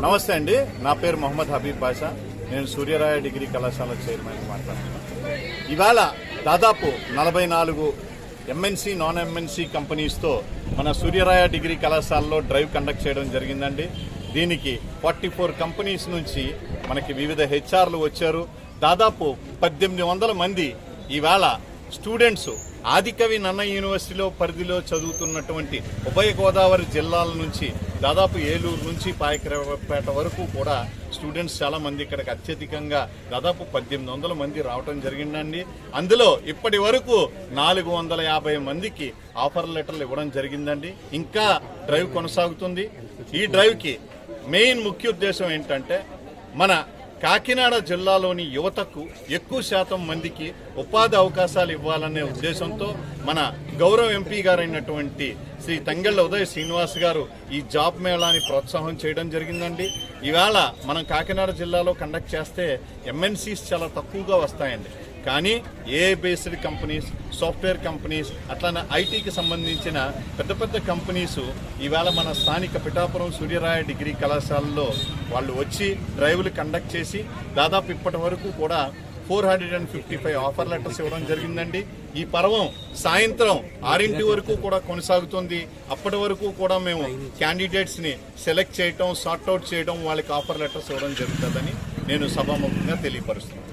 నమస్తే అండి, నా పేరు మొహమ్మద్ హబీబ్ బాషా. నేను సూర్యరాయ డిగ్రీ కళాశాల చైర్మన్ మాట్లాడుతున్నాను. ఇవాళ దాదాపు 44 ఎంఎన్సీ నాన్ ఎంఎన్సీ కంపెనీస్తో మన సూర్యరాయ డిగ్రీ కళాశాలలో డ్రైవ్ కండక్ట్ చేయడం జరిగిందండి. దీనికి 44 కంపెనీస్ నుంచి మనకి వివిధ హెచ్ఆర్లు వచ్చారు. దాదాపు 1800 మంది ఇవాళ స్టూడెంట్స్ ఆదికవి నన్నయ్య యూనివర్సిటీలో పరిధిలో చదువుతున్నటువంటి ఉభయ గోదావరి జిల్లాల నుంచి దాదాపు ఏలూరు నుంచి పాయకరావుపేట వరకు కూడా స్టూడెంట్స్ చాలా మంది ఇక్కడికి అత్యధికంగా దాదాపు 1800 మంది రావడం జరిగిందండి. అందులో ఇప్పటి వరకు 450 మందికి ఆఫర్ లెటర్లు ఇవ్వడం జరిగిందండి. ఇంకా డ్రైవ్ కొనసాగుతుంది. ఈ డ్రైవ్కి మెయిన్ ముఖ్య ఉద్దేశం ఏంటంటే మన కాకినాడ జిల్లాలోని యువతకు ఎక్కువ శాతం మందికి ఉపాధి అవకాశాలు ఇవ్వాలనే ఉద్దేశంతో మన గౌరవ ఎంపీ గారైనటువంటి శ్రీ తంగెళ్ల ఉదయ్ శ్రీనివాస్ గారు ఈ జాబ్ మేళాని ప్రోత్సాహం చేయడం జరిగిందండి. ఇవాళ మనం కాకినాడ జిల్లాలో కండక్ట్ చేస్తే ఎంఎన్సీస్ చాలా తక్కువగా వస్తాయండి. కానీ AI based companies, software companies, అట్లానే ఐటీకి సంబంధించిన పెద్ద పెద్ద కంపెనీస్ ఇవాళ మన స్థానిక పిఠాపురం సూర్యరాయ డిగ్రీ కళాశాలలో వాళ్ళు వచ్చి డ్రైవ్లు కండక్ట్ చేసి దాదాపు ఇప్పటి వరకు కూడా 455 ఆఫర్ లెటర్స్ ఇవ్వడం జరిగిందండి. ఈ పర్వం సాయంత్రం 6 వరకు కూడా కొనసాగుతుంది. అప్పటి వరకు కూడా మేము క్యాండిడేట్స్ని సెలెక్ట్ చేయడం, సార్ట్అవుట్ చేయడం, వాళ్ళకి ఆఫర్ లెటర్స్ ఇవ్వడం జరుగుతుందని నేను సభాముఖంగా తెలియపరుస్తున్నాను.